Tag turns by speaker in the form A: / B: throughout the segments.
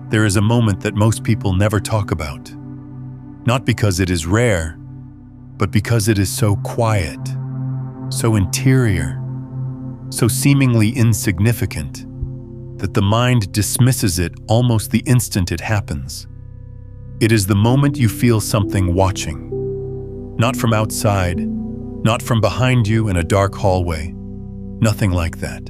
A: there is a moment that most people never talk about. Not because it is rare, but because it is so quiet, so interior, so seemingly insignificant, that the mind dismisses it almost the instant it happens. It is the moment you feel something watching. Not from outside, not from behind you in a dark hallway, nothing like that.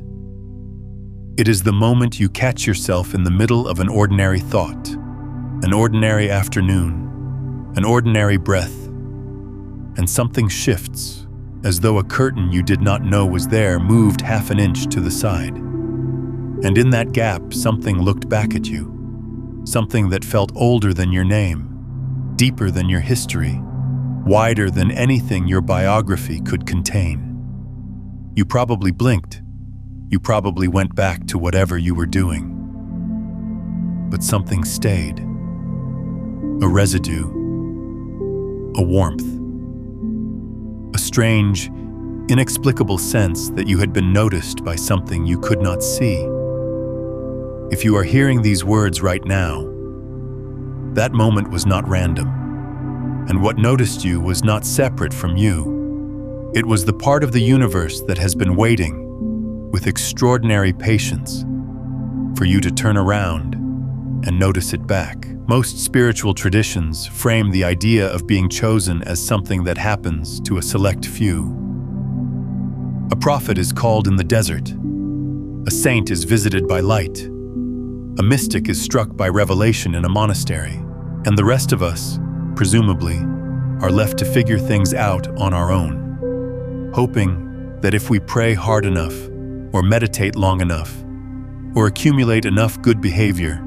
A: It is the moment you catch yourself in the middle of an ordinary thought, an ordinary afternoon, an ordinary breath, and something shifts, as though a curtain you did not know was there moved half an inch to the side. And in that gap, something looked back at you, something that felt older than your name, deeper than your history, wider than anything your biography could contain. You probably blinked. You probably went back to whatever you were doing. But something stayed. A residue. A warmth. A strange, inexplicable sense that you had been noticed by something you could not see. If you are hearing these words right now, that moment was not random. And what noticed you was not separate from you. It was the part of the universe that has been waiting, with extraordinary patience, for you to turn around and notice it back. Most spiritual traditions frame the idea of being chosen as something that happens to a select few. A prophet is called in the desert. A saint is visited by light. A mystic is struck by revelation in a monastery. And the rest of us, presumably, are left to figure things out on our own, hoping that if we pray hard enough, or meditate long enough, or accumulate enough good behavior,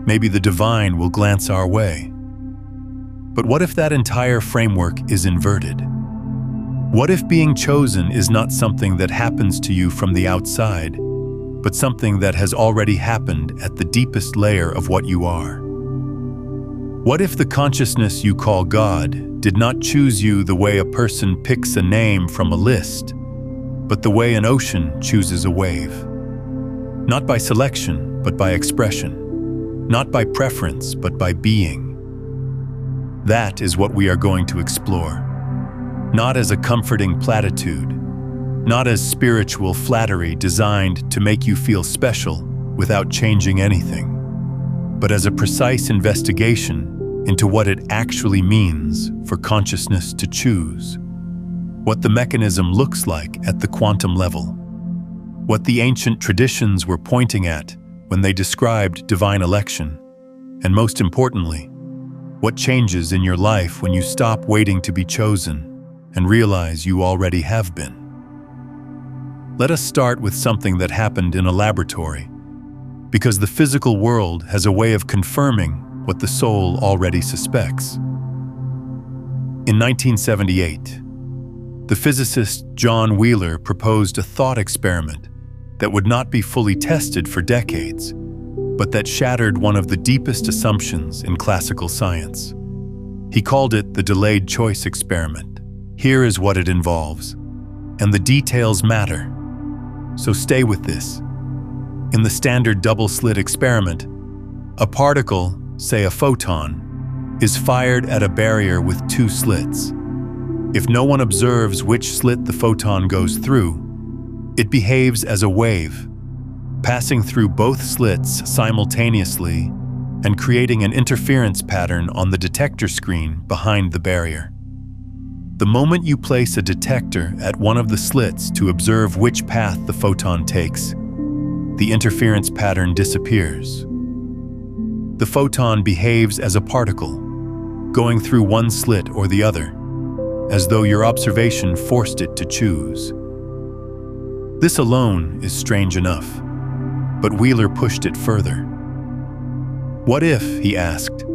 A: maybe the divine will glance our way. But what if that entire framework is inverted? What if being chosen is not something that happens to you from the outside, but something that has already happened at the deepest layer of what you are? What if the consciousness you call God did not choose you the way a person picks a name from a list, but the way an ocean chooses a wave? Not by selection, but by expression. Not by preference, but by being. That is what we are going to explore. Not as a comforting platitude, not as spiritual flattery designed to make you feel special without changing anything, but as a precise investigation into what it actually means for consciousness to choose, what the mechanism looks like at the quantum level, what the ancient traditions were pointing at when they described divine election, and most importantly, what changes in your life when you stop waiting to be chosen and realize you already have been. Let us start with something that happened in a laboratory, because the physical world has a way of confirming what the soul already suspects. In 1978, the physicist John Wheeler proposed a thought experiment that would not be fully tested for decades, but that shattered one of the deepest assumptions in classical science. He called it the delayed choice experiment. Here is what it involves, and the details matter, so stay with this. In the standard double-slit experiment, a particle, say a photon, is fired at a barrier with two slits. If no one observes which slit the photon goes through, it behaves as a wave, passing through both slits simultaneously and creating an interference pattern on the detector screen behind the barrier. The moment you place a detector at one of the slits to observe which path the photon takes, the interference pattern disappears. The photon behaves as a particle, going through one slit or the other, as though your observation forced it to choose. This alone is strange enough, but Wheeler pushed it further. What if, he asked,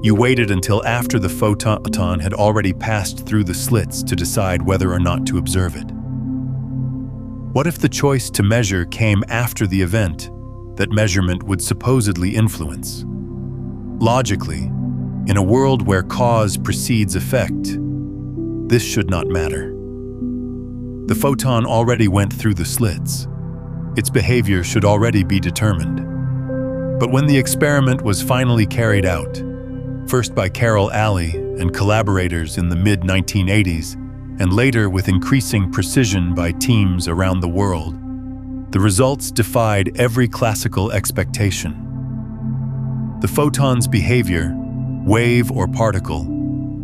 A: you waited until after the photon had already passed through the slits to decide whether or not to observe it? What if the choice to measure came after the event that measurement would supposedly influence? Logically, in a world where cause precedes effect, this should not matter. The photon already went through the slits. Its behavior should already be determined. But when the experiment was finally carried out, first by Carol Alley and collaborators in the mid-1980s, and later with increasing precision by teams around the world, the results defied every classical expectation. The photon's behavior, wave or particle,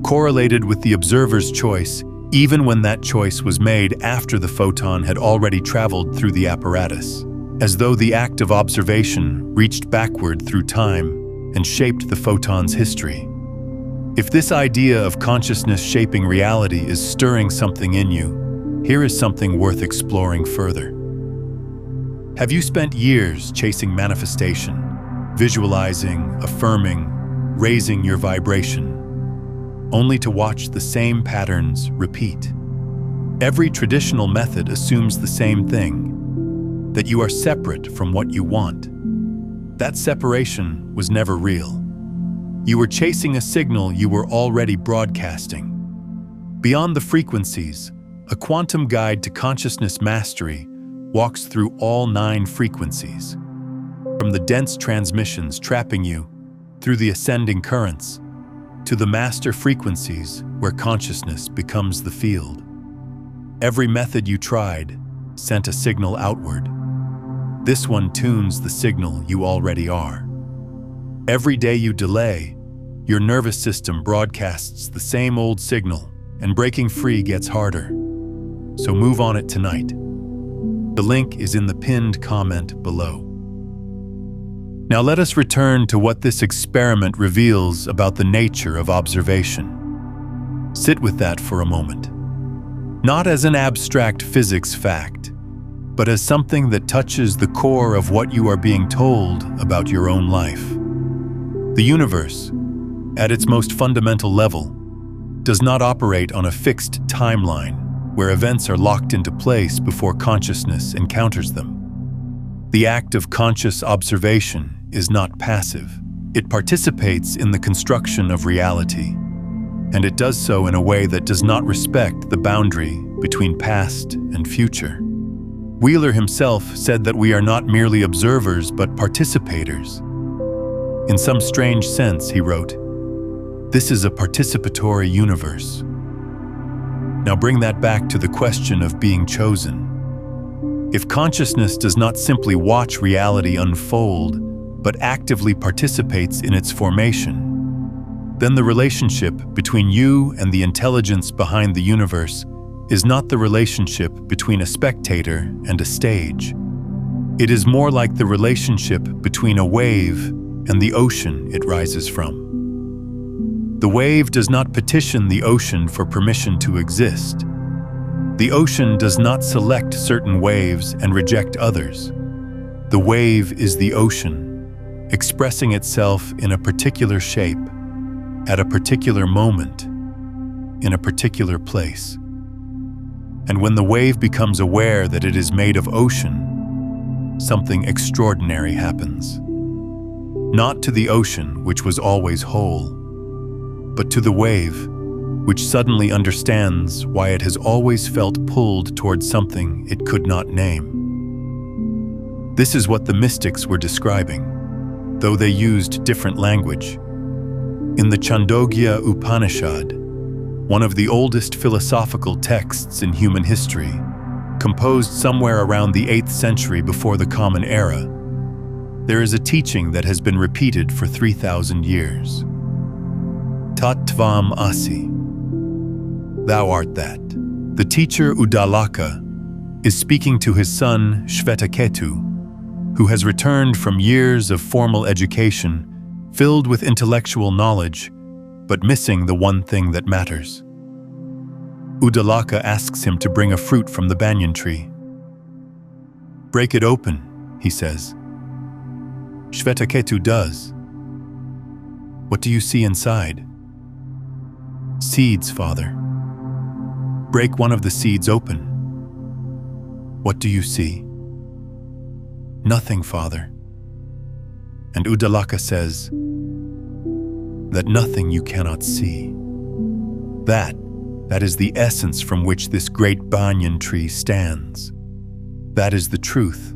A: correlated with the observer's choice even when that choice was made after the photon had already traveled through the apparatus, as though the act of observation reached backward through time and shaped the photon's history. If this idea of consciousness shaping reality is stirring something in you, here is something worth exploring further. Have you spent years chasing manifestation, visualizing, affirming, raising your vibration, only to watch the same patterns repeat? Every traditional method assumes the same thing, that you are separate from what you want. That separation was never real. You were chasing a signal you were already broadcasting. Beyond the frequencies, a quantum guide to consciousness mastery walks through all 9 frequencies, from the dense transmissions trapping you through the ascending currents, to the master frequencies where consciousness becomes the field. Every method you tried sent a signal outward. This one tunes the signal you already are. Every day you delay, your nervous system broadcasts the same old signal, and breaking free gets harder. So move on it tonight. The link is in the pinned comment below. Now let us return to what this experiment reveals about the nature of observation. Sit with that for a moment. Not as an abstract physics fact, but as something that touches the core of what you are being told about your own life. The universe, at its most fundamental level, does not operate on a fixed timeline where events are locked into place before consciousness encounters them. The act of conscious observation is not passive. It participates in the construction of reality, and it does so in a way that does not respect the boundary between past and future. Wheeler himself said that we are not merely observers but participators. In some strange sense, he wrote, "This is a participatory universe." Now bring that back to the question of being chosen. If consciousness does not simply watch reality unfold, but actively participates in its formation, then the relationship between you and the intelligence behind the universe is not the relationship between a spectator and a stage. It is more like the relationship between a wave and the ocean it rises from. The wave does not petition the ocean for permission to exist. The ocean does not select certain waves and reject others. The wave is the ocean, expressing itself in a particular shape, at a particular moment, in a particular place. And when the wave becomes aware that it is made of ocean, something extraordinary happens. Not to the ocean, which was always whole, but to the wave, which suddenly understands why it has always felt pulled towards something it could not name. This is what the mystics were describing, though they used different language. In the Chandogya Upanishad, one of the oldest philosophical texts in human history, composed somewhere around the 8th century before the Common Era, there is a teaching that has been repeated for 3,000 years. Tat Tvam Asi. Thou art that. The teacher Uddalaka is speaking to his son Shvetaketu, who has returned from years of formal education filled with intellectual knowledge, but missing the one thing that matters. Uddalaka asks him to bring a fruit from the banyan tree. "Break it open," he says. Shvetaketu does. "What do you see inside?" "Seeds, Father." "Break one of the seeds open." "What do you see?" "Nothing, Father." And Uddalaka says, "That nothing you cannot see. That is the essence from which this great banyan tree stands. That is the truth.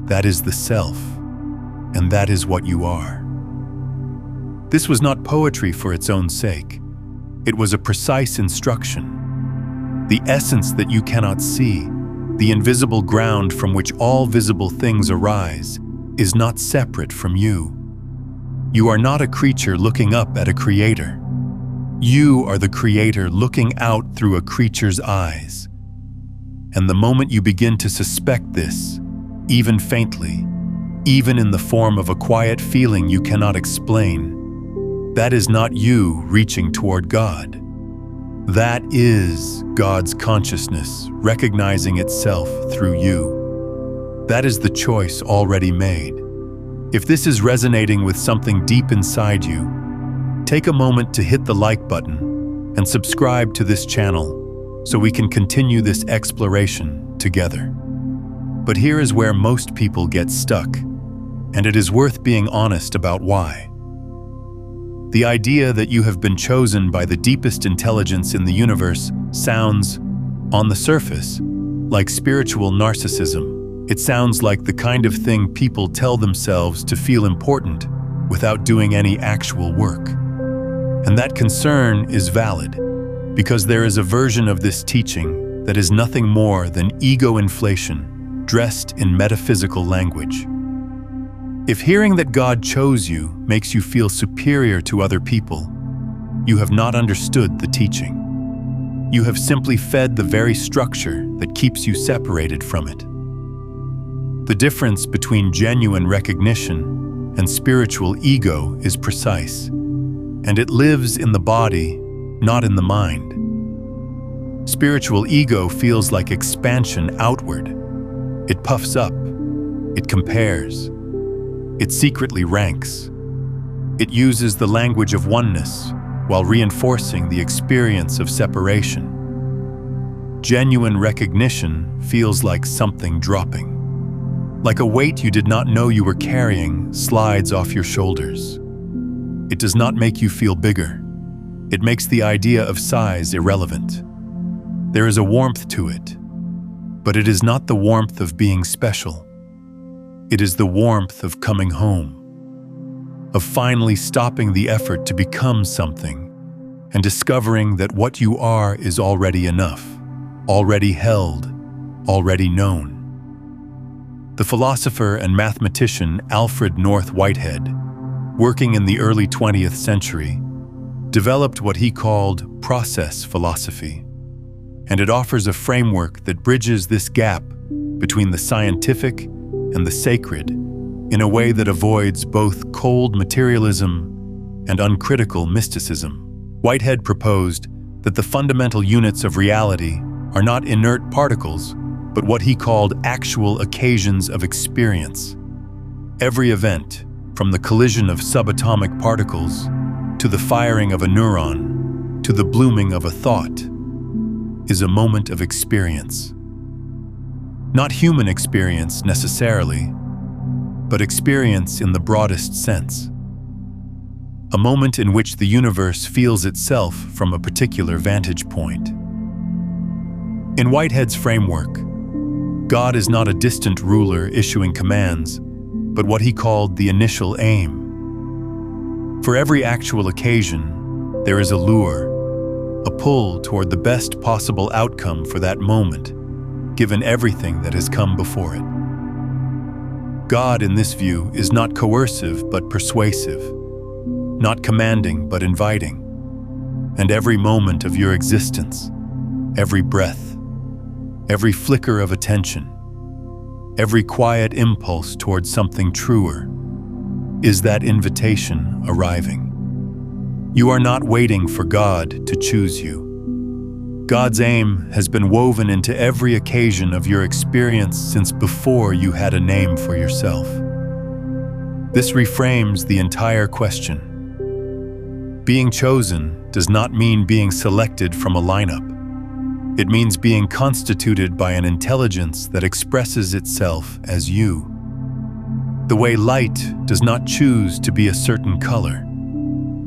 A: That is the self. and that is what you are. This was not poetry for its own sake. It was a precise instruction. The essence that you cannot see, the invisible ground from which all visible things arise, is not separate from you. You are not a creature looking up at a creator. You are the creator looking out through a creature's eyes. And the moment you begin to suspect this, even faintly, even in the form of a quiet feeling you cannot explain, that is not you reaching toward God. That is God's consciousness recognizing itself through you. That is the choice already made. If this is resonating with something deep inside you, take a moment to hit the like button and subscribe to this channel so we can continue this exploration together. But here is where most people get stuck, and it is worth being honest about why. The idea that you have been chosen by the deepest intelligence in the universe sounds, on the surface, like spiritual narcissism. It sounds like the kind of thing people tell themselves to feel important without doing any actual work. And that concern is valid, because there is a version of this teaching that is nothing more than ego inflation dressed in metaphysical language. If hearing that God chose you makes you feel superior to other people, you have not understood the teaching. You have simply fed the very structure that keeps you separated from it. The difference between genuine recognition and spiritual ego is precise, and it lives in the body, not in the mind. Spiritual ego feels like expansion outward. It puffs up, it compares, it secretly ranks. It uses the language of oneness while reinforcing the experience of separation. Genuine recognition feels like something dropping. Like a weight you did not know you were carrying slides off your shoulders. It does not make you feel bigger. It makes the idea of size irrelevant. There is a warmth to it, but it is not the warmth of being special. It is the warmth of coming home, of finally stopping the effort to become something and discovering that what you are is already enough, already held, already known. The philosopher and mathematician Alfred North Whitehead, working in the early 20th century, developed what he called process philosophy, and it offers a framework that bridges this gap between the scientific and the sacred in a way that avoids both cold materialism and uncritical mysticism. Whitehead proposed that the fundamental units of reality are not inert particles, but what he called actual occasions of experience. Every event, from the collision of subatomic particles, to the firing of a neuron, to the blooming of a thought, is a moment of experience. Not human experience necessarily, but experience in the broadest sense. A moment in which the universe feels itself from a particular vantage point. In Whitehead's framework, God is not a distant ruler issuing commands, but what he called the initial aim. For every actual occasion, there is a lure, a pull toward the best possible outcome for that moment, given everything that has come before it. God, in this view, is not coercive but persuasive, not commanding but inviting, and every moment of your existence, every breath, every flicker of attention, every quiet impulse towards something truer, is that invitation arriving. You are not waiting for God to choose you. God's aim has been woven into every occasion of your experience since before you had a name for yourself. This reframes the entire question. Being chosen does not mean being selected from a lineup. It means being constituted by an intelligence that expresses itself as you. The way light does not choose to be a certain color.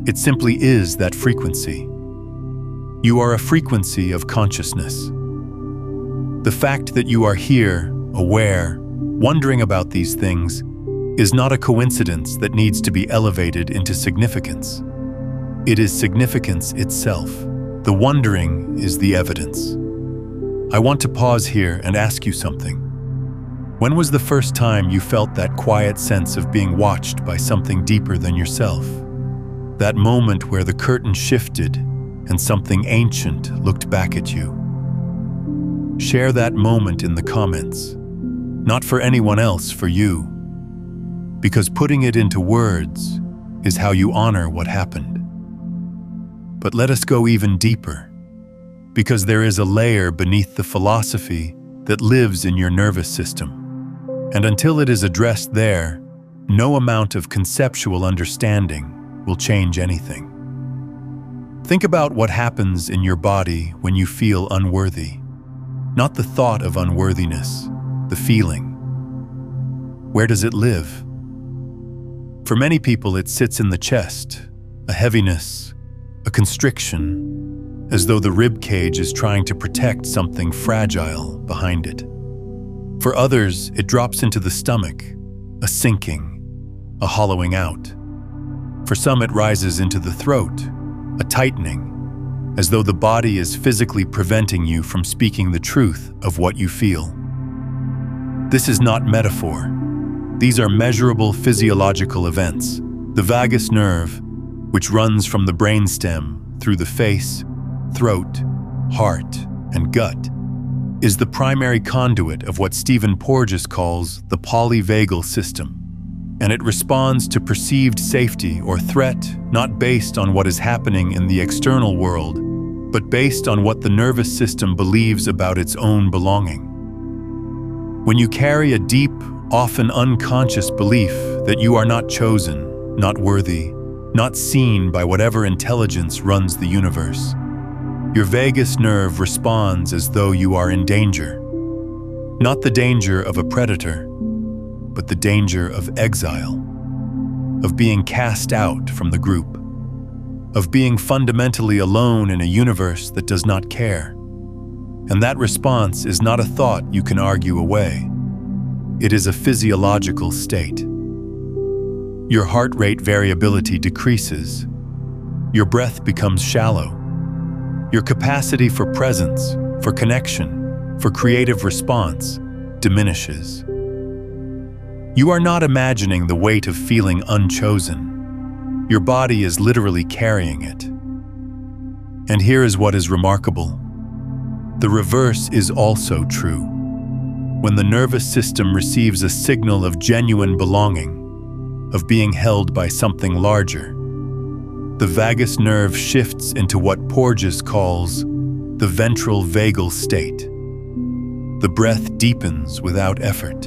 A: It simply is that frequency. You are a frequency of consciousness. The fact that you are here, aware, wondering about these things, is not a coincidence that needs to be elevated into significance. It is significance itself. The wondering is the evidence. I want to pause here and ask you something. When was the first time you felt that quiet sense of being watched by something deeper than yourself? That moment where the curtain shifted and something ancient looked back at you. Share that moment in the comments. Not for anyone else, for you. Because putting it into words is how you honor what happened. But let us go even deeper, because there is a layer beneath the philosophy that lives in your nervous system. And until it is addressed there, no amount of conceptual understanding will change anything. Think about what happens in your body when you feel unworthy. Not the thought of unworthiness, the feeling. Where does it live? For many people, it sits in the chest, a heaviness, a constriction, as though the rib cage is trying to protect something fragile behind it. For others, it drops into the stomach, a sinking, a hollowing out. For some, it rises into the throat, a tightening, as though the body is physically preventing you from speaking the truth of what you feel. This is not metaphor. These are measurable physiological events. The vagus nerve, which runs from the brainstem through the face, throat, heart, and gut, is the primary conduit of what Stephen Porges calls the polyvagal system, and it responds to perceived safety or threat not based on what is happening in the external world, but based on what the nervous system believes about its own belonging. When you carry a deep, often unconscious belief that you are not chosen, not worthy, not seen by whatever intelligence runs the universe, your vagus nerve responds as though you are in danger. Not the danger of a predator, but the danger of exile, of being cast out from the group, of being fundamentally alone in a universe that does not care. And that response is not a thought you can argue away. It is a physiological state. Your heart rate variability decreases. Your breath becomes shallow. Your capacity for presence, for connection, for creative response diminishes. You are not imagining the weight of feeling unchosen. Your body is literally carrying it. And here is what is remarkable. The reverse is also true. When the nervous system receives a signal of genuine belonging, of being held by something larger, the vagus nerve shifts into what Porges calls the ventral vagal state. The breath deepens without effort.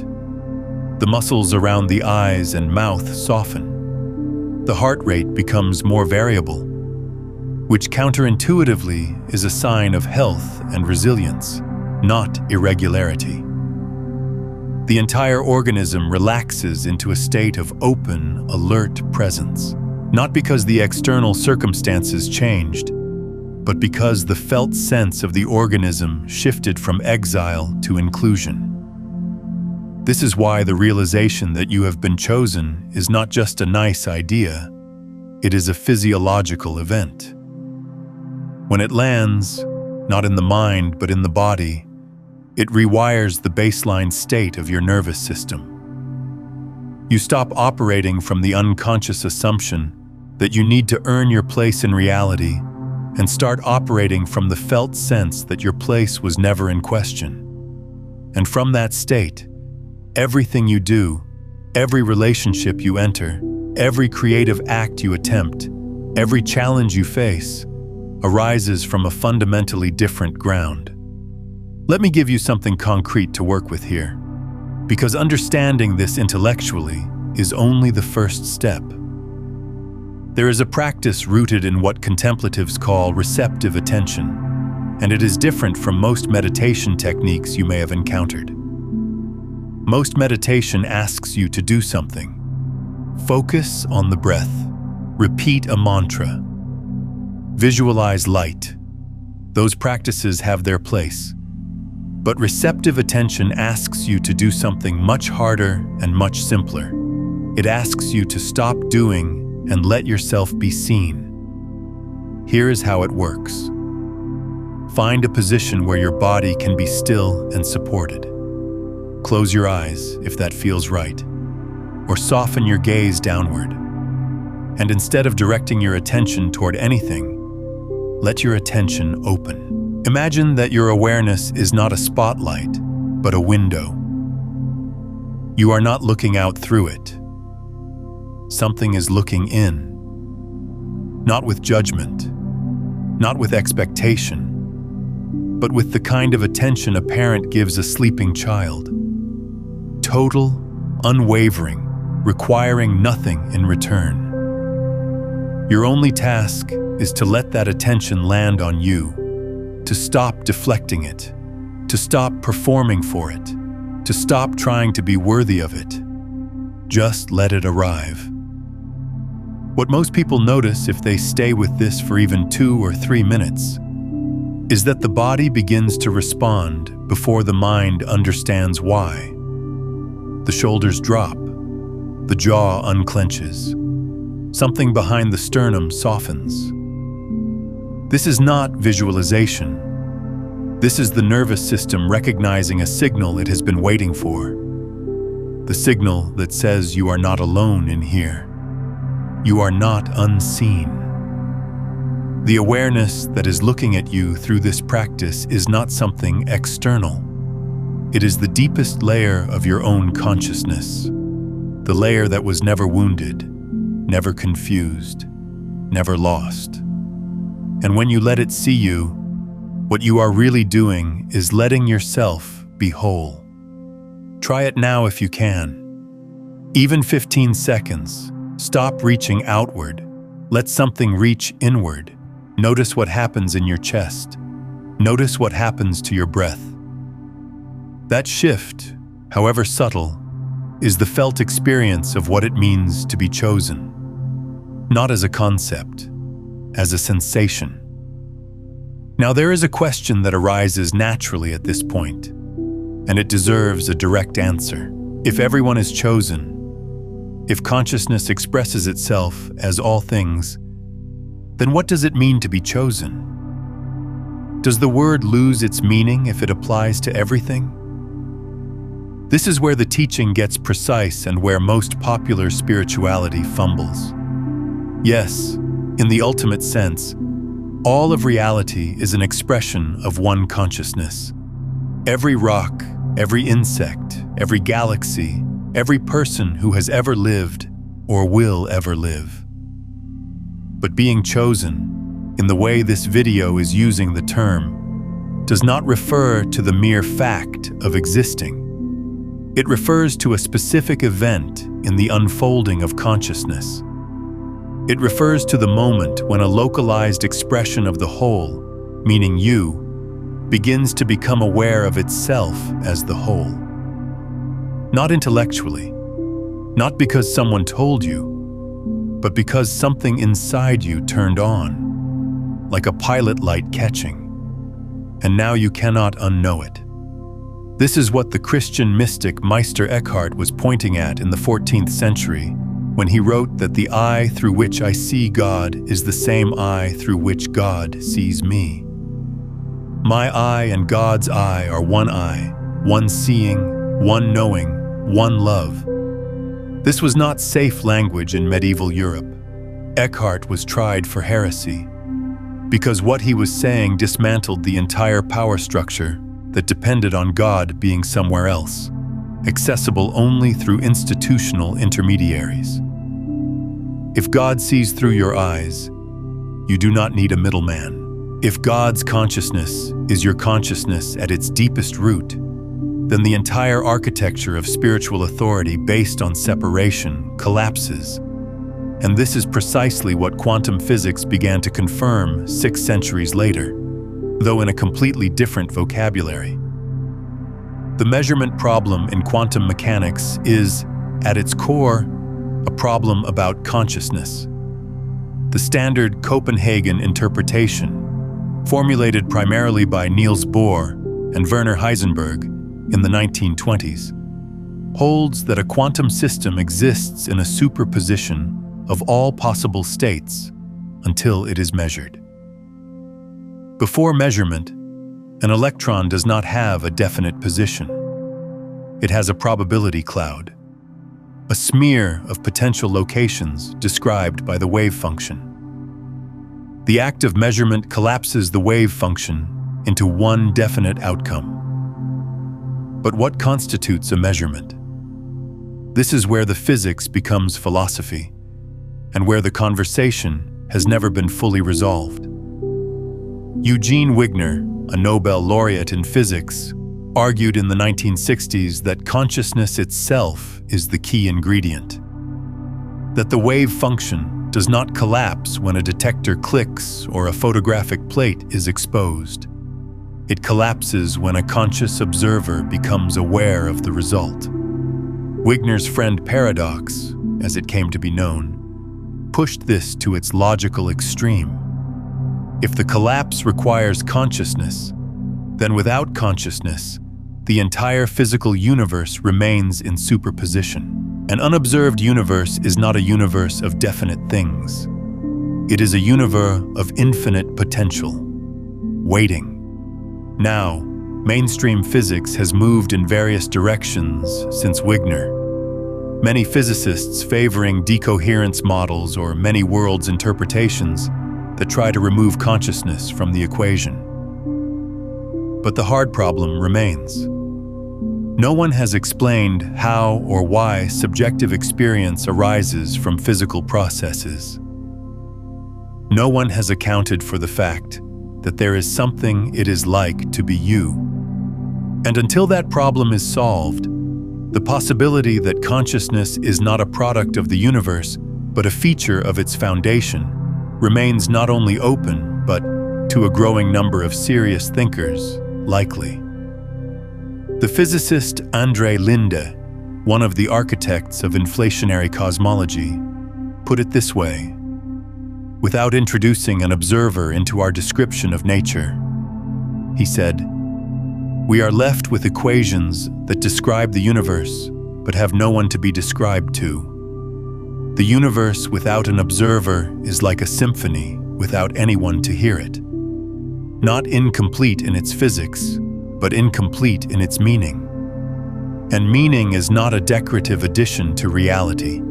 A: The muscles around the eyes and mouth soften. The heart rate becomes more variable, which counterintuitively is a sign of health and resilience, not irregularity. The entire organism relaxes into a state of open, alert presence, not because the external circumstances changed, but because the felt sense of the organism shifted from exile to inclusion. This is why the realization that you have been chosen is not just a nice idea, it is a physiological event. When it lands, not in the mind but in the body, it rewires the baseline state of your nervous system. You stop operating from the unconscious assumption that you need to earn your place in reality and start operating from the felt sense that your place was never in question. And from that state, everything you do, every relationship you enter, every creative act you attempt, every challenge you face, arises from a fundamentally different ground. Let me give you something concrete to work with here, because understanding this intellectually is only the first step. There is a practice rooted in what contemplatives call receptive attention, and it is different from most meditation techniques you may have encountered. Most meditation asks you to do something. Focus on the breath. Repeat a mantra. Visualize light. Those practices have their place. But receptive attention asks you to do something much harder and much simpler. It asks you to stop doing and let yourself be seen. Here is how it works. Find a position where your body can be still and supported. Close your eyes if that feels right, or soften your gaze downward. And instead of directing your attention toward anything, let your attention open. Imagine that your awareness is not a spotlight, but a window. You are not looking out through it. Something is looking in. Not with judgment, not with expectation, but with the kind of attention a parent gives a sleeping child. Total, unwavering, requiring nothing in return. Your only task is to let that attention land on you, to stop deflecting it, to stop performing for it, to stop trying to be worthy of it. Just let it arrive. What most people notice if they stay with this for even 2 or 3 minutes is that the body begins to respond before the mind understands why. The shoulders drop, the jaw unclenches, something behind the sternum softens. This is not visualization. This is the nervous system recognizing a signal it has been waiting for. The signal that says you are not alone in here. You are not unseen. The awareness that is looking at you through this practice is not something external. It is the deepest layer of your own consciousness, the layer that was never wounded, never confused, never lost. And when you let it see you, what you are really doing is letting yourself be whole. Try it now if you can. Even 15 seconds. Stop reaching outward. Let something reach inward. Notice what happens in your chest. Notice what happens to your breath. That shift, however subtle, is the felt experience of what it means to be chosen. Not as a concept, as a sensation. Now there is a question that arises naturally at this point, and it deserves a direct answer. If everyone is chosen, if consciousness expresses itself as all things, then what does it mean to be chosen? Does the word lose its meaning if it applies to everything? This is where the teaching gets precise and where most popular spirituality fumbles. Yes, in the ultimate sense, all of reality is an expression of one consciousness. Every rock, every insect, every galaxy, every person who has ever lived or will ever live. But being chosen, in the way this video is using the term, does not refer to the mere fact of existing. It refers to a specific event in the unfolding of consciousness. It refers to the moment when a localized expression of the whole, meaning you, begins to become aware of itself as the whole. Not intellectually, not because someone told you, but because something inside you turned on, like a pilot light catching, and now you cannot unknow it. This is what the Christian mystic Meister Eckhart was pointing at in the 14th century when he wrote that the eye through which I see God is the same eye through which God sees me. My eye and God's eye are one eye, one seeing, one knowing, one love. This was not safe language in medieval Europe. Eckhart was tried for heresy, because what he was saying dismantled the entire power structure that depended on God being somewhere else, accessible only through institutional intermediaries. If God sees through your eyes, you do not need a middleman. If God's consciousness is your consciousness at its deepest root, then the entire architecture of spiritual authority based on separation collapses. And this is precisely what quantum physics began to confirm 6 centuries later, though in a completely different vocabulary. The measurement problem in quantum mechanics is, at its core, a problem about consciousness. The standard Copenhagen interpretation, formulated primarily by Niels Bohr and Werner Heisenberg in the 1920s, holds that a quantum system exists in a superposition of all possible states until it is measured. Before measurement, an electron does not have a definite position. It has a probability cloud, a smear of potential locations described by the wave function. The act of measurement collapses the wave function into one definite outcome. But what constitutes a measurement? This is where the physics becomes philosophy, and where the conversation has never been fully resolved. Eugene Wigner, a Nobel laureate in physics, argued in the 1960s that consciousness itself is the key ingredient. That the wave function does not collapse when a detector clicks or a photographic plate is exposed. It collapses when a conscious observer becomes aware of the result. Wigner's friend paradox, as it came to be known, pushed this to its logical extreme. If the collapse requires consciousness, then without consciousness, the entire physical universe remains in superposition. An unobserved universe is not a universe of definite things. It is a universe of infinite potential, waiting. Now, mainstream physics has moved in various directions since Wigner. Many physicists favoring decoherence models or many worlds interpretations that try to remove consciousness from the equation. But the hard problem remains. No one has explained how or why subjective experience arises from physical processes. No one has accounted for the fact that there is something it is like to be you. And until that problem is solved, the possibility that consciousness is not a product of the universe, but a feature of its foundation, remains not only open, but, to a growing number of serious thinkers, likely. The physicist André Linde, one of the architects of inflationary cosmology, put it this way: without introducing an observer into our description of nature, he said, "We are left with equations that describe the universe, but have no one to be described to. The universe without an observer is like a symphony without anyone to hear it. Not incomplete in its physics, but incomplete in its meaning. And meaning is not a decorative addition to reality.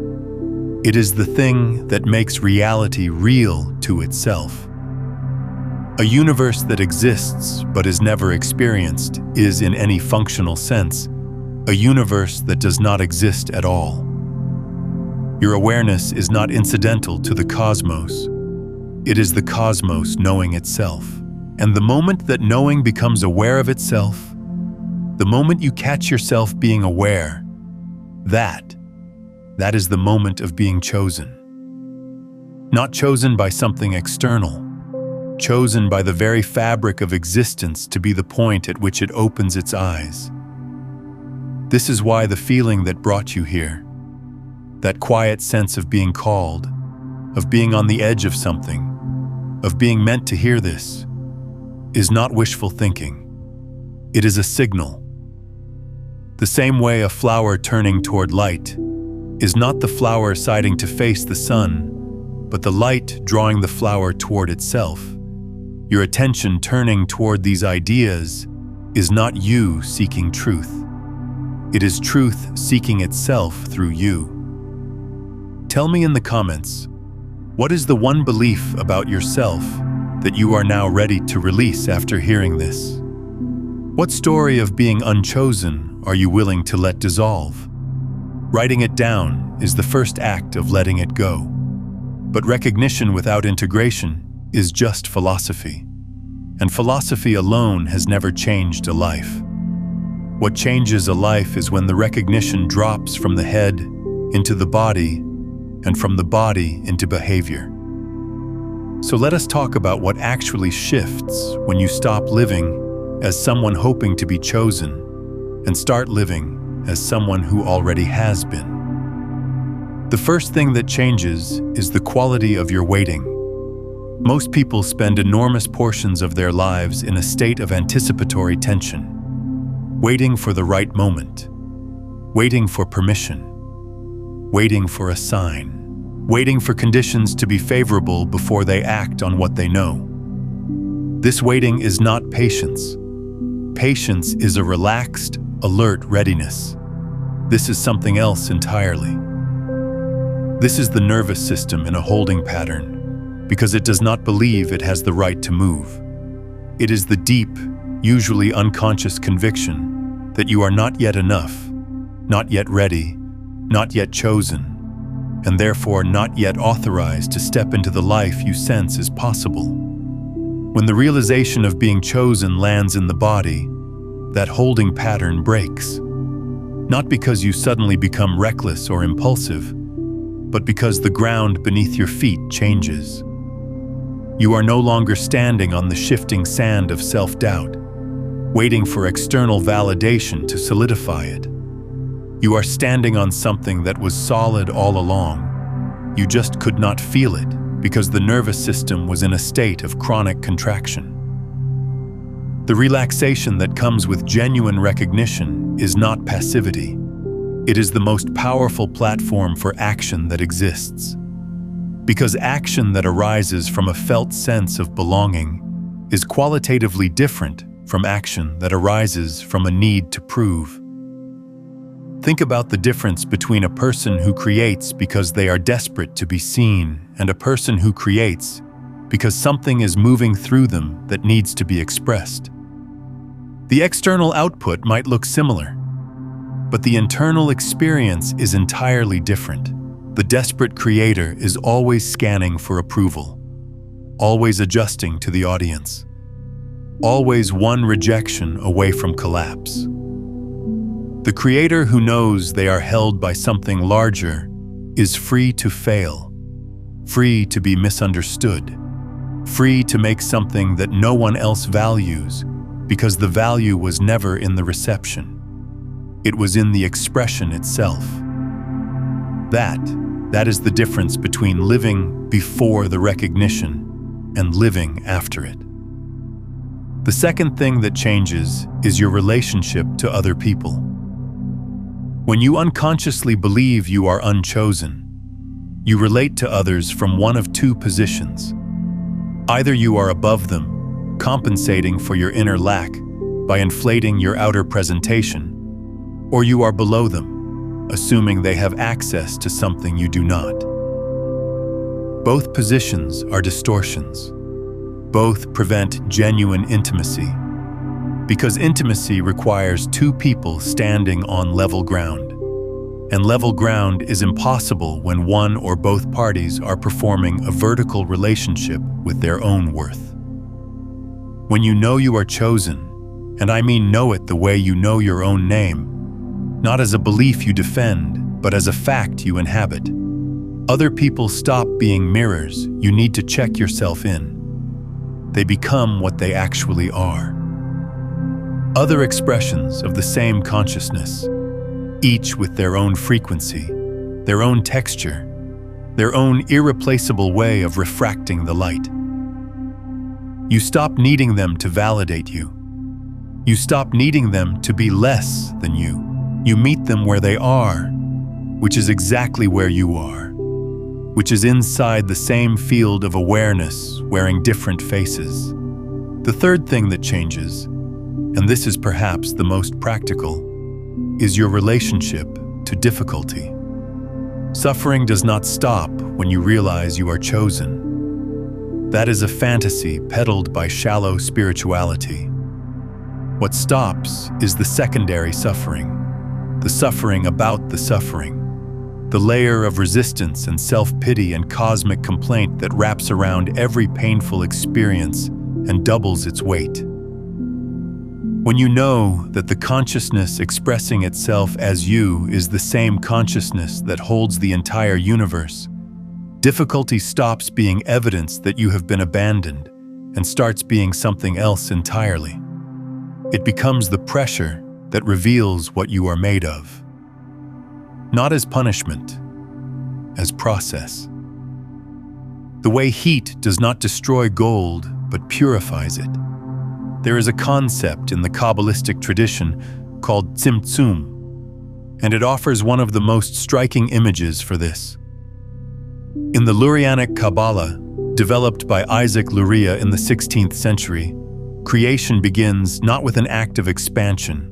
A: It is the thing that makes reality real to itself. A universe that exists but is never experienced is, in any functional sense, a universe that does not exist at all. Your awareness is not incidental to the cosmos. It is the cosmos knowing itself. And the moment that knowing becomes aware of itself, the moment you catch yourself being aware, that is the moment of being chosen. Not chosen by something external, chosen by the very fabric of existence to be the point at which it opens its eyes. This is why the feeling that brought you here, that quiet sense of being called, of being on the edge of something, of being meant to hear this, is not wishful thinking. It is a signal. The same way a flower turning toward light is not the flower siding to face the sun, but the light drawing the flower toward itself. Your attention turning toward these ideas is not you seeking truth. It is truth seeking itself through you. Tell me in the comments, what is the one belief about yourself that you are now ready to release after hearing this? What story of being unchosen are you willing to let dissolve? Writing it down is the first act of letting it go. But recognition without integration is just philosophy. And philosophy alone has never changed a life. What changes a life is when the recognition drops from the head into the body, and from the body into behavior. So let us talk about what actually shifts when you stop living as someone hoping to be chosen and start living as someone who already has been. The first thing that changes is the quality of your waiting. Most people spend enormous portions of their lives in a state of anticipatory tension, waiting for the right moment. waiting for permission, waiting for a sign, waiting for conditions to be favorable before they act on what they know. This waiting is not patience. Patience is a relaxed, alert readiness. This is something else entirely. This is the nervous system in a holding pattern, because it does not believe it has the right to move. It is the deep, usually unconscious conviction that you are not yet enough, not yet ready, not yet chosen, and therefore not yet authorized to step into the life you sense is possible. When the realization of being chosen lands in the body, that holding pattern breaks. Not because you suddenly become reckless or impulsive, but because the ground beneath your feet changes. You are no longer standing on the shifting sand of self-doubt, waiting for external validation to solidify it. You are standing on something that was solid all along. You just could not feel it because the nervous system was in a state of chronic contraction. The relaxation that comes with genuine recognition is not passivity. It is the most powerful platform for action that exists. Because action that arises from a felt sense of belonging is qualitatively different from action that arises from a need to prove. Think about the difference between a person who creates because they are desperate to be seen and a person who creates because something is moving through them that needs to be expressed. The external output might look similar, but the internal experience is entirely different. The desperate creator is always scanning for approval, always adjusting to the audience, always one rejection away from collapse. The creator who knows they are held by something larger is free to fail, free to be misunderstood, free to make something that no one else values because the value was never in the reception. It was in the expression itself. That is the difference between living before the recognition and living after it. The second thing that changes is your relationship to other people. When you unconsciously believe you are unchosen, you relate to others from one of two positions. Either you are above them, compensating for your inner lack by inflating your outer presentation, or you are below them, assuming they have access to something you do not. Both positions are distortions. Both prevent genuine intimacy, because intimacy requires two people standing on level ground, and level ground is impossible when one or both parties are performing a vertical relationship with their own worth. When you know you are chosen, and I mean know it the way you know your own name, not as a belief you defend, but as a fact you inhabit, other people stop being mirrors you need to check yourself in. They become what they actually are. Other expressions of the same consciousness, each with their own frequency, their own texture, their own irreplaceable way of refracting the light. You stop needing them to validate you. You stop needing them to be less than you. You meet them where they are, which is exactly where you are, which is inside the same field of awareness wearing different faces. The third thing that changes, and this is perhaps the most practical, is your relationship to difficulty. Suffering does not stop when you realize you are chosen. That is a fantasy peddled by shallow spirituality. What stops is the secondary suffering, the suffering about the suffering, the layer of resistance and self-pity and cosmic complaint that wraps around every painful experience and doubles its weight. When you know that the consciousness expressing itself as you is the same consciousness that holds the entire universe, difficulty stops being evidence that you have been abandoned and starts being something else entirely. It becomes the pressure that reveals what you are made of. Not as punishment, as process. The way heat does not destroy gold, but purifies it. There is a concept in the Kabbalistic tradition called tzimtzum, and it offers one of the most striking images for this. In the Lurianic Kabbalah, developed by Isaac Luria in the 16th century, creation begins not with an act of expansion,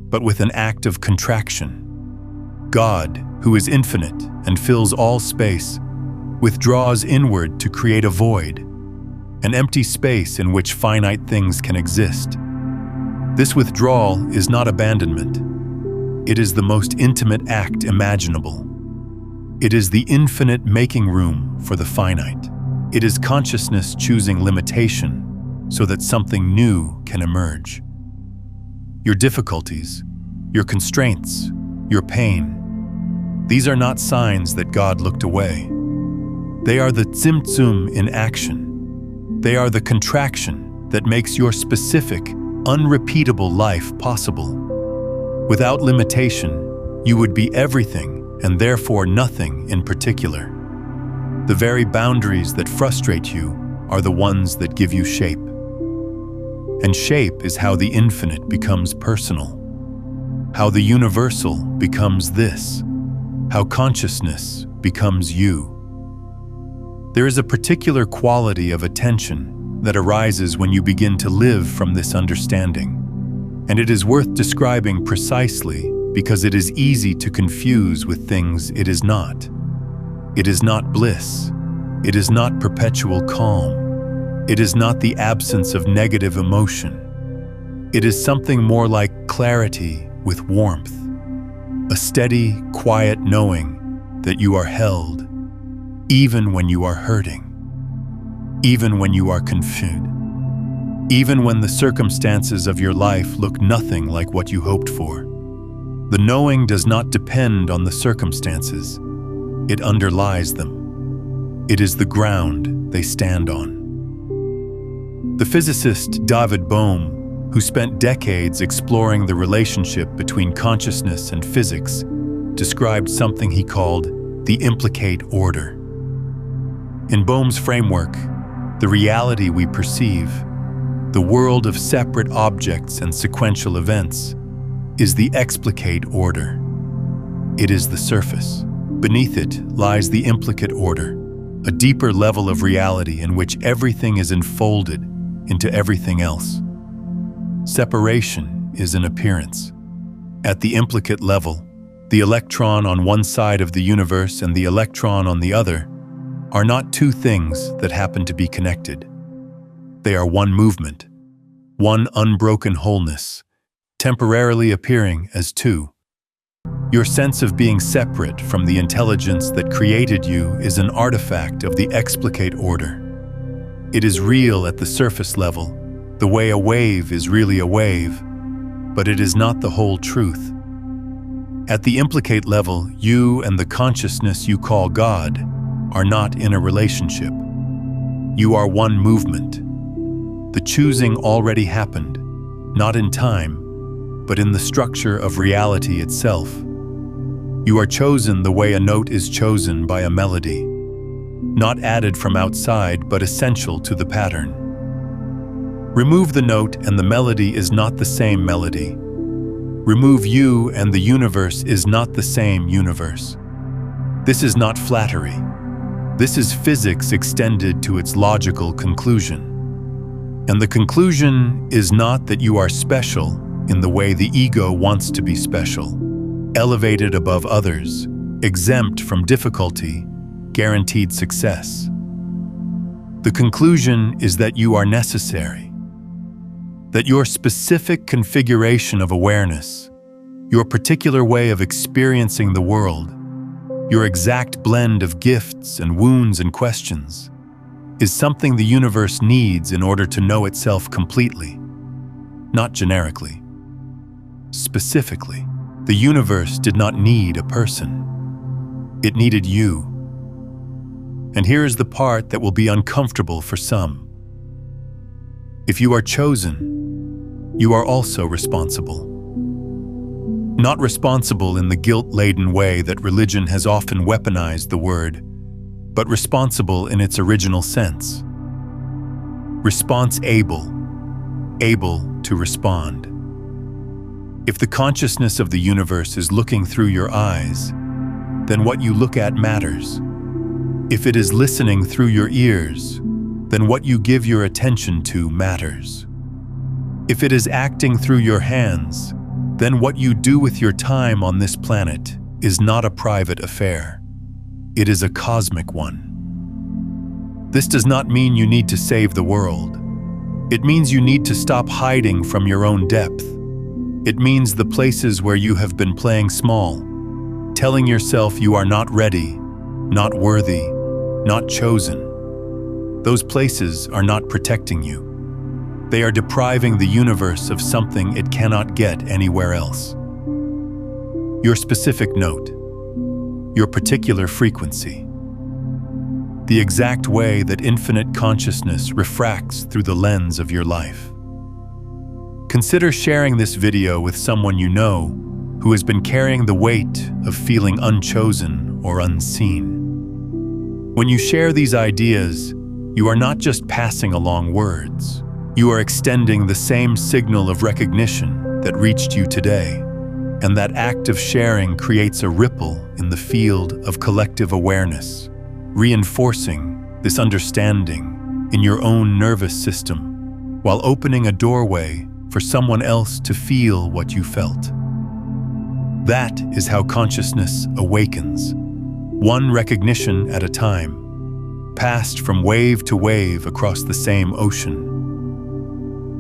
A: but with an act of contraction. God, who is infinite and fills all space, withdraws inward to create a void, an empty space in which finite things can exist. This withdrawal is not abandonment. It is the most intimate act imaginable. It is the infinite making room for the finite. It is consciousness choosing limitation so that something new can emerge. Your difficulties, your constraints, your pain, these are not signs that God looked away. They are the tzimtzum in action. They are the contraction that makes your specific, unrepeatable life possible. Without limitation, you would be everything and therefore nothing in particular. The very boundaries that frustrate you are the ones that give you shape. And shape is how the infinite becomes personal, how the universal becomes this, how consciousness becomes you. There is a particular quality of attention that arises when you begin to live from this understanding, and it is worth describing precisely because it is easy to confuse with things it is not. It is not bliss. It is not perpetual calm. It is not the absence of negative emotion. It is something more like clarity with warmth, a steady, quiet knowing that you are held, even when you are hurting, even when you are confused, even when the circumstances of your life look nothing like what you hoped for. The knowing does not depend on the circumstances. It underlies them. It is the ground they stand on. The physicist David Bohm, who spent decades exploring the relationship between consciousness and physics, described something he called the implicate order. In Bohm's framework, the reality we perceive, the world of separate objects and sequential events, is the explicate order. It is the surface. Beneath it lies the implicate order, a deeper level of reality in which everything is enfolded into everything else. Separation is an appearance. At the implicate level, the electron on one side of the universe and the electron on the other are not two things that happen to be connected. They are one movement, one unbroken wholeness, temporarily appearing as two. Your sense of being separate from the intelligence that created you is an artifact of the explicate order. It is real at the surface level, the way a wave is really a wave, but it is not the whole truth. At the implicate level, you and the consciousness you call God are not in a relationship. You are one movement. The choosing already happened, not in time, but in the structure of reality itself. You are chosen the way a note is chosen by a melody, not added from outside but essential to the pattern. Remove the note and the melody is not the same melody. Remove you and the universe is not the same universe. This is not flattery. This is physics extended to its logical conclusion. And the conclusion is not that you are special in the way the ego wants to be special, elevated above others, exempt from difficulty, guaranteed success. The conclusion is that you are necessary, that your specific configuration of awareness, your particular way of experiencing the world, your exact blend of gifts and wounds and questions, is something the universe needs in order to know itself completely, not generically. Specifically, the universe did not need a person. It needed you. And here is the part that will be uncomfortable for some. If you are chosen, you are also responsible. Not responsible in the guilt-laden way that religion has often weaponized the word, but responsible in its original sense. Response-able, able to respond. If the consciousness of the universe is looking through your eyes, then what you look at matters. If it is listening through your ears, then what you give your attention to matters. If it is acting through your hands, then what you do with your time on this planet is not a private affair. It is a cosmic one. This does not mean you need to save the world. It means you need to stop hiding from your own depth. It means the places where you have been playing small, telling yourself you are not ready, not worthy, not chosen. Those places are not protecting you. They are depriving the universe of something it cannot get anywhere else. Your specific note, your particular frequency, the exact way that infinite consciousness refracts through the lens of your life. Consider sharing this video with someone you know who has been carrying the weight of feeling unchosen or unseen. When you share these ideas, you are not just passing along words. You are extending the same signal of recognition that reached you today, and that act of sharing creates a ripple in the field of collective awareness, reinforcing this understanding in your own nervous system, while opening a doorway for someone else to feel what you felt. That is how consciousness awakens, one recognition at a time, passed from wave to wave across the same ocean.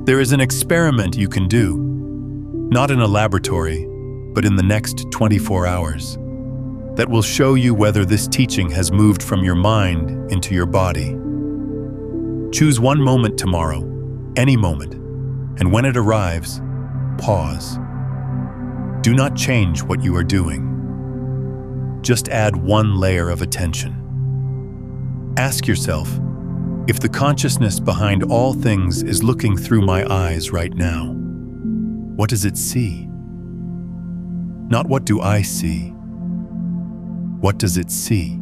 A: There is an experiment you can do, not in a laboratory, but in the next 24 hours, that will show you whether this teaching has moved from your mind into your body. Choose one moment tomorrow, any moment, and when it arrives, pause. Do not change what you are doing. Just add one layer of attention. Ask yourself, if the consciousness behind all things is looking through my eyes right now, what does it see? Not what do I see? What does it see?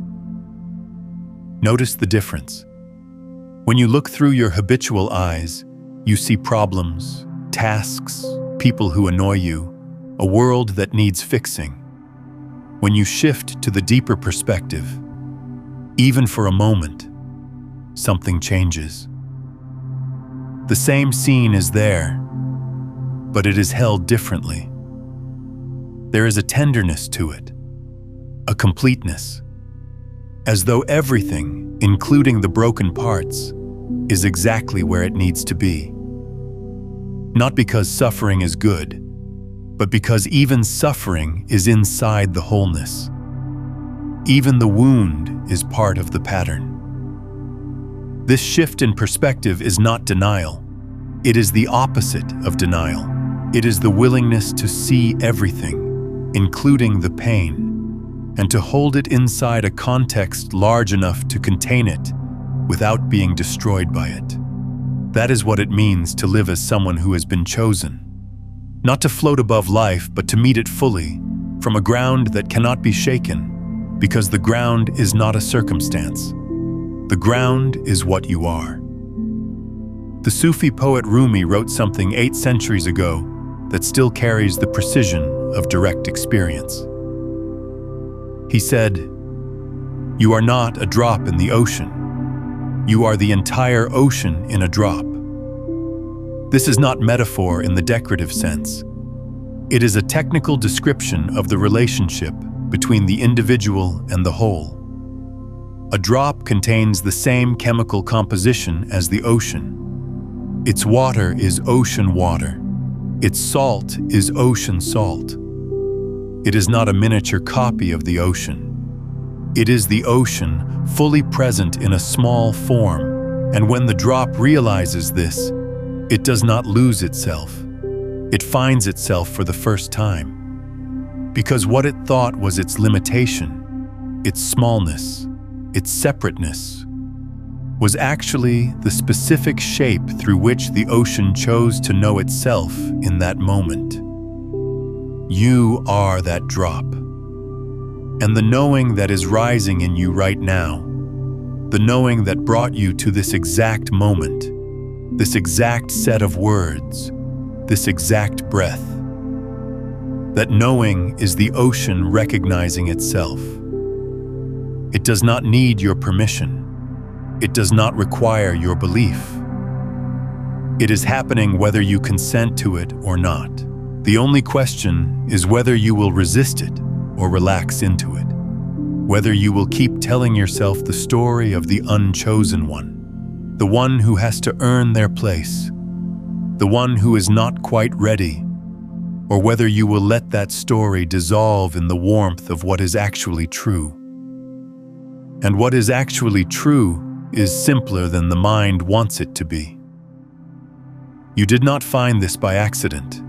A: Notice the difference. When you look through your habitual eyes, you see problems, tasks, people who annoy you, a world that needs fixing. When you shift to the deeper perspective, even for a moment, something changes. The same scene is there, but it is held differently. There is a tenderness to it, a completeness, as though everything, including the broken parts, is exactly where it needs to be. Not because suffering is good, but because even suffering is inside the wholeness. Even the wound is part of the pattern. This shift in perspective is not denial. It is the opposite of denial. It is the willingness to see everything, including the pain, and to hold it inside a context large enough to contain it without being destroyed by it. That is what it means to live as someone who has been chosen. Not to float above life, but to meet it fully, from a ground that cannot be shaken, because the ground is not a circumstance. The ground is what you are. The Sufi poet Rumi wrote something 8 centuries ago that still carries the precision of direct experience. He said, "You are not a drop in the ocean. You are the entire ocean in a drop." This is not metaphor in the decorative sense. It is a technical description of the relationship between the individual and the whole. A drop contains the same chemical composition as the ocean. Its water is ocean water. Its salt is ocean salt. It is not a miniature copy of the ocean. It is the ocean fully present in a small form, and when the drop realizes this, it does not lose itself. It finds itself for the first time. Because what it thought was its limitation, its smallness, its separateness, was actually the specific shape through which the ocean chose to know itself in that moment. You are that drop. And the knowing that is rising in you right now, the knowing that brought you to this exact moment, this exact set of words, this exact breath, that knowing is the ocean recognizing itself. It does not need your permission. It does not require your belief. It is happening whether you consent to it or not. The only question is whether you will resist it or relax into it. Whether you will keep telling yourself the story of the unchosen one, the one who has to earn their place, the one who is not quite ready, or whether you will let that story dissolve in the warmth of what is actually true. And what is actually true is simpler than the mind wants it to be. You did not find this by accident.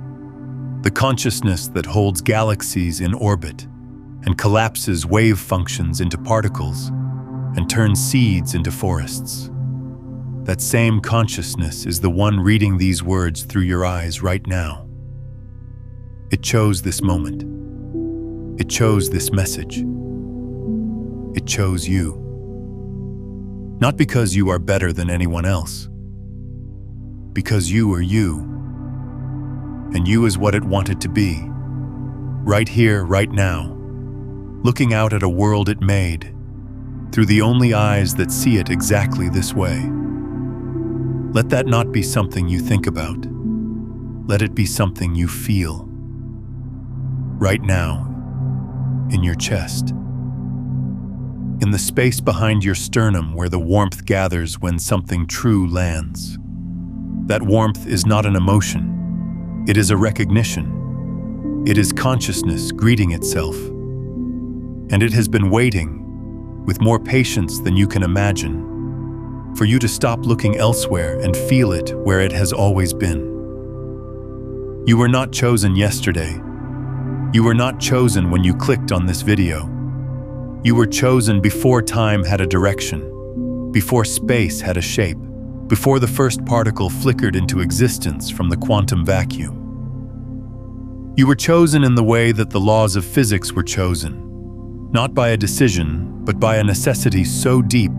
A: The consciousness that holds galaxies in orbit and collapses wave functions into particles and turns seeds into forests. That same consciousness is the one reading these words through your eyes right now. It chose this moment. It chose this message. It chose you. Not because you are better than anyone else, because you are you, and you is what it wanted to be, right here, right now, looking out at a world it made, through the only eyes that see it exactly this way. Let that not be something you think about. Let it be something you feel, right now, in your chest. In the space behind your sternum where the warmth gathers when something true lands. That warmth is not an emotion. It is a recognition. It is consciousness greeting itself. And it has been waiting, with more patience than you can imagine, for you to stop looking elsewhere and feel it where it has always been. You were not chosen yesterday. You were not chosen when you clicked on this video. You were chosen before time had a direction, before space had a shape, before the first particle flickered into existence from the quantum vacuum. You were chosen in the way that the laws of physics were chosen, not by a decision, but by a necessity so deep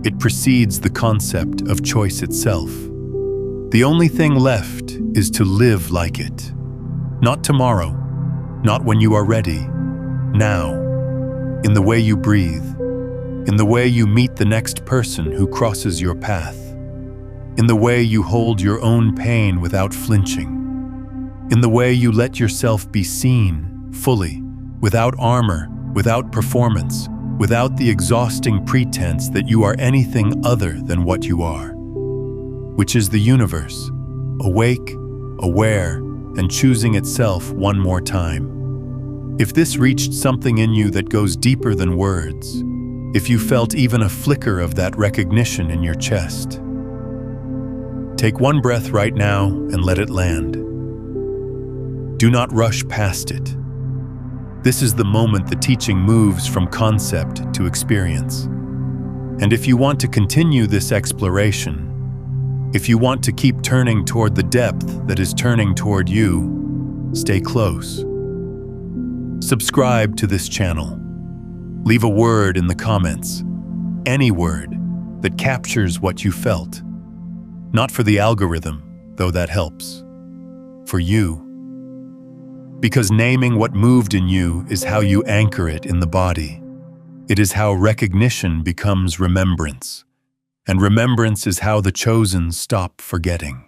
A: it precedes the concept of choice itself. The only thing left is to live like it. Not tomorrow, not when you are ready, now. In the way you breathe, in the way you meet the next person who crosses your path, in the way you hold your own pain without flinching, in the way you let yourself be seen fully, without armor, without performance, without the exhausting pretense that you are anything other than what you are, which is the universe, awake, aware, and choosing itself one more time. If this reached something in you that goes deeper than words, if you felt even a flicker of that recognition in your chest, take one breath right now and let it land. Do not rush past it. This is the moment the teaching moves from concept to experience. And if you want to continue this exploration, if you want to keep turning toward the depth that is turning toward you, stay close. Subscribe to this channel. Leave a word in the comments, any word that captures what you felt. Not for the algorithm, though that helps. For you. Because naming what moved in you is how you anchor it in the body. It is how recognition becomes remembrance. And remembrance is how the chosen stop forgetting.